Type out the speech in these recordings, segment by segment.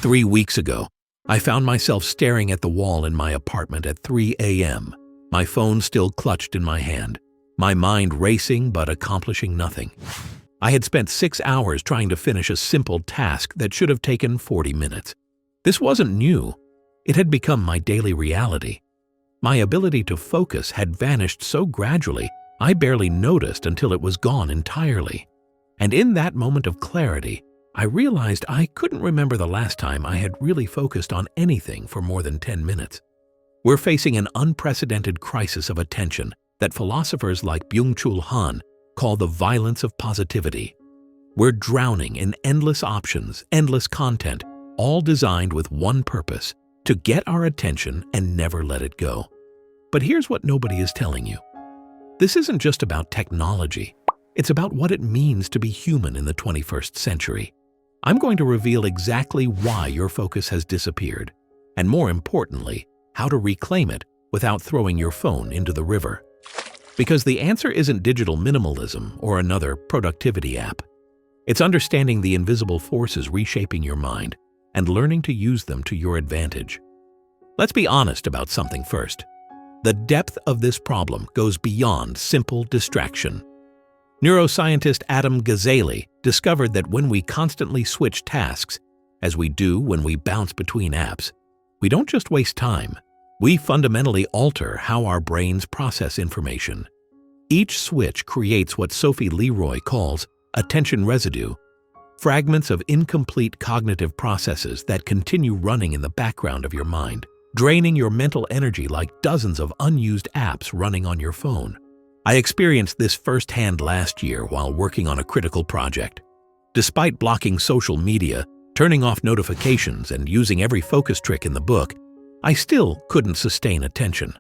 3 weeks ago, I found myself staring at the wall in my apartment at 3 a.m., my phone still clutched in my hand, my mind racing but accomplishing nothing. I had spent 6 hours trying to finish a simple task that should have taken 40 minutes. This wasn't new. It had become my daily reality. My ability to focus had vanished so gradually, I barely noticed until it was gone entirely. And in that moment of clarity, I realized I couldn't remember the last time I had really focused on anything for more than 10 minutes. We're facing an unprecedented crisis of attention that philosophers like Byung-Chul Han call the violence of positivity. We're drowning in endless options, endless content, all designed with one purpose: to get our attention and never let it go. But here's what nobody is telling you. This isn't just about technology. It's about what it means to be human in the 21st century. I'm going to reveal exactly why your focus has disappeared, and more importantly, how to reclaim it without throwing your phone into the river. Because the answer isn't digital minimalism or another productivity app. It's understanding the invisible forces reshaping your mind and learning to use them to your advantage. Let's be honest about something first. The depth of this problem goes beyond simple distraction. Neuroscientist Adam Gazzaley discovered that when we constantly switch tasks, as we do when we bounce between apps, we don't just waste time, we fundamentally alter how our brains process information. Each switch creates what Sophie Leroy calls attention residue, fragments of incomplete cognitive processes that continue running in the background of your mind, draining your mental energy like dozens of unused apps running on your phone. I experienced this firsthand last year while working on a critical project. Despite blocking social media, turning off notifications, and using every focus trick in the book, I still couldn't sustain attention.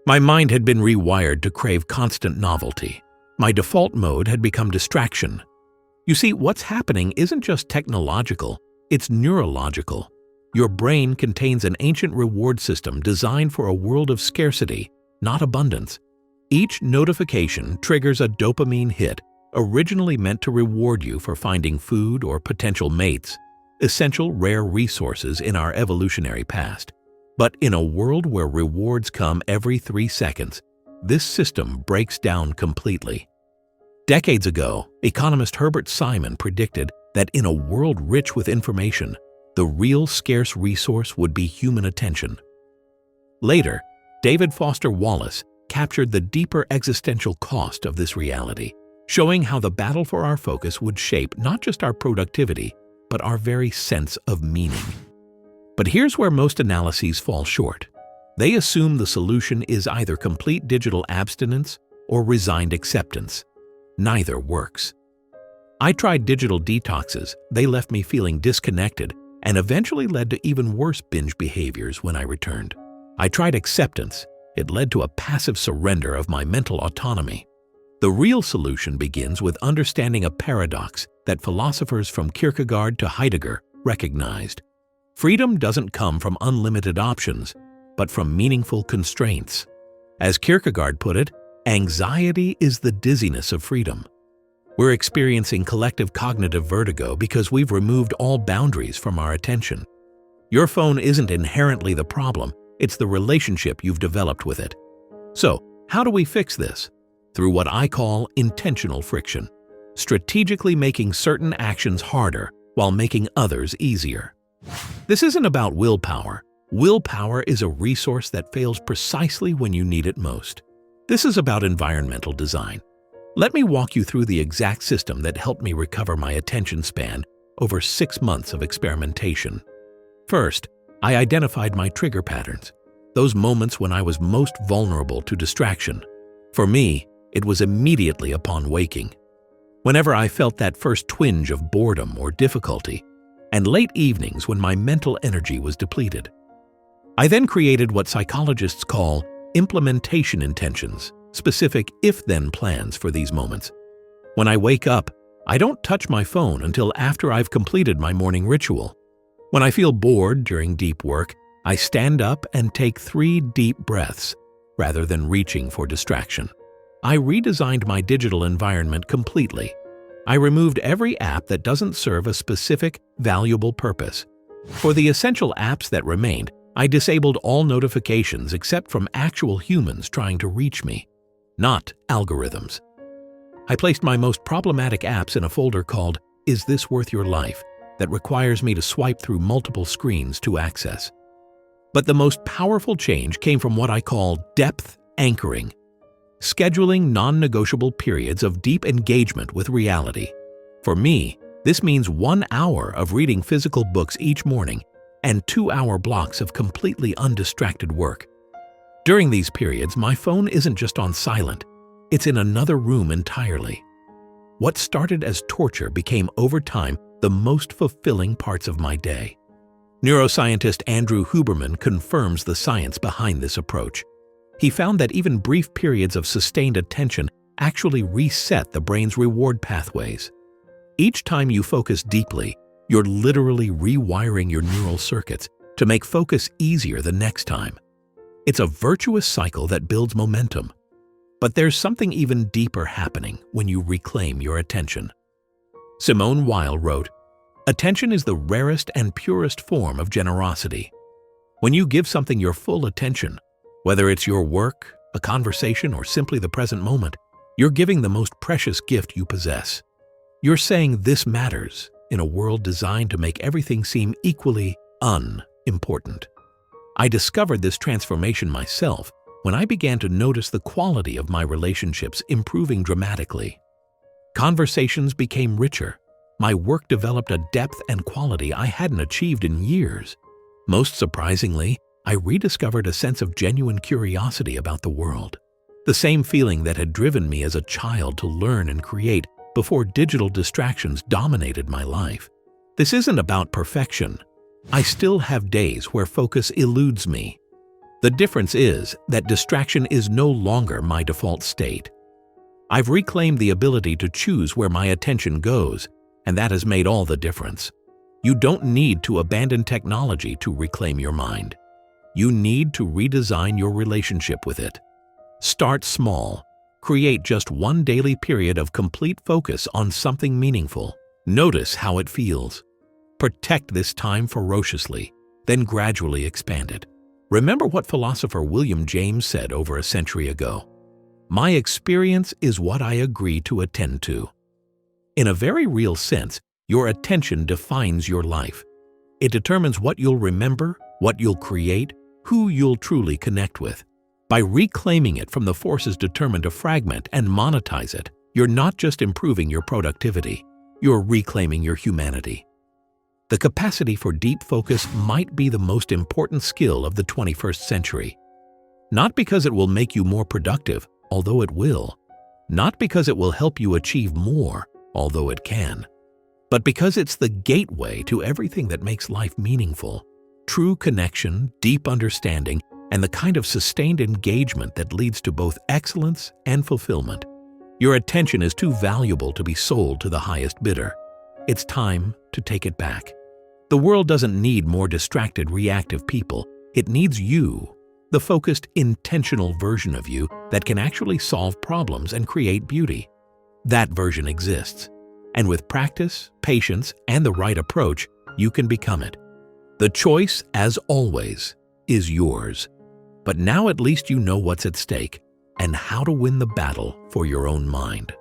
My mind had been rewired to crave constant novelty. My default mode had become distraction. You see, what's happening isn't just technological, it's neurological. Your brain contains an ancient reward system designed for a world of scarcity, not abundance. Each notification triggers a dopamine hit, originally meant to reward you for finding food or potential mates, essential rare resources in our evolutionary past. But in a world where rewards come every 3 seconds, this system breaks down completely. Decades ago, economist Herbert Simon predicted that in a world rich with information, the real scarce resource would be human attention. Later, David Foster Wallace captured the deeper existential cost of this reality, showing how the battle for our focus would shape not just our productivity, but our very sense of meaning. But here's where most analyses fall short. They assume the solution is either complete digital abstinence or resigned acceptance. Neither works. I tried digital detoxes. They left me feeling disconnected and eventually led to even worse binge behaviors when I returned. I tried acceptance. It led to a passive surrender of my mental autonomy. The real solution begins with understanding a paradox that philosophers from Kierkegaard to Heidegger recognized. Freedom doesn't come from unlimited options, but from meaningful constraints. As Kierkegaard put it, anxiety is the dizziness of freedom. We're experiencing collective cognitive vertigo because we've removed all boundaries from our attention. Your phone isn't inherently the problem. It's the relationship you've developed with it. So, how do we fix this? Through what I call intentional friction, strategically making certain actions harder while making others easier. This isn't about willpower. Willpower is a resource that fails precisely when you need it most. This is about environmental design. Let me walk you through the exact system that helped me recover my attention span over 6 months of experimentation. First, I identified my trigger patterns, those moments when I was most vulnerable to distraction. For me, it was immediately upon waking. Whenever I felt that first twinge of boredom or difficulty, and late evenings when my mental energy was depleted. I then created what psychologists call implementation intentions, specific if-then plans for these moments. When I wake up, I don't touch my phone until after I've completed my morning ritual. When I feel bored during deep work, I stand up and take 3 deep breaths, rather than reaching for distraction. I redesigned my digital environment completely. I removed every app that doesn't serve a specific, valuable purpose. For the essential apps that remained, I disabled all notifications except from actual humans trying to reach me, not algorithms. I placed my most problematic apps in a folder called "Is This Worth Your Life?" that requires me to swipe through multiple screens to access. But the most powerful change came from what I call depth anchoring, scheduling non-negotiable periods of deep engagement with reality. For me, this means 1 hour of reading physical books each morning and 2-hour blocks of completely undistracted work. During these periods, my phone isn't just on silent, it's in another room entirely. What started as torture became over time the most fulfilling parts of my day. Neuroscientist Andrew Huberman confirms the science behind this approach. He found that even brief periods of sustained attention actually reset the brain's reward pathways. Each time you focus deeply, you're literally rewiring your neural circuits to make focus easier the next time. It's a virtuous cycle that builds momentum. But there's something even deeper happening when you reclaim your attention. Simone Weil wrote, "Attention is the rarest and purest form of generosity. When you give something your full attention, whether it's your work, a conversation, or simply the present moment, you're giving the most precious gift you possess. You're saying this matters in a world designed to make everything seem equally unimportant." I discovered this transformation myself when I began to notice the quality of my relationships improving dramatically. Conversations became richer. My work developed a depth and quality I hadn't achieved in years. Most surprisingly, I rediscovered a sense of genuine curiosity about the world. The same feeling that had driven me as a child to learn and create before digital distractions dominated my life. This isn't about perfection. I still have days where focus eludes me. The difference is that distraction is no longer my default state. I've reclaimed the ability to choose where my attention goes, and that has made all the difference. You don't need to abandon technology to reclaim your mind. You need to redesign your relationship with it. Start small. Create just one daily period of complete focus on something meaningful. Notice how it feels. Protect this time ferociously, then gradually expand it. Remember what philosopher William James said over a century ago, "My experience is what I agree to attend to." In a very real sense, your attention defines your life. It determines what you'll remember, what you'll create, who you'll truly connect with. By reclaiming it from the forces determined to fragment and monetize it, you're not just improving your productivity, you're reclaiming your humanity. The capacity for deep focus might be the most important skill of the 21st century. Not because it will make you more productive, although it will. Not because it will help you achieve more, although it can. But because it's the gateway to everything that makes life meaningful. True connection, deep understanding, and the kind of sustained engagement that leads to both excellence and fulfillment. Your attention is too valuable to be sold to the highest bidder. It's time to take it back. The world doesn't need more distracted, reactive people. It needs you, the focused, intentional version of you that can actually solve problems and create beauty. That version exists. And with practice, patience, and the right approach, you can become it. The choice, as always, is yours. But now at least you know what's at stake and how to win the battle for your own mind.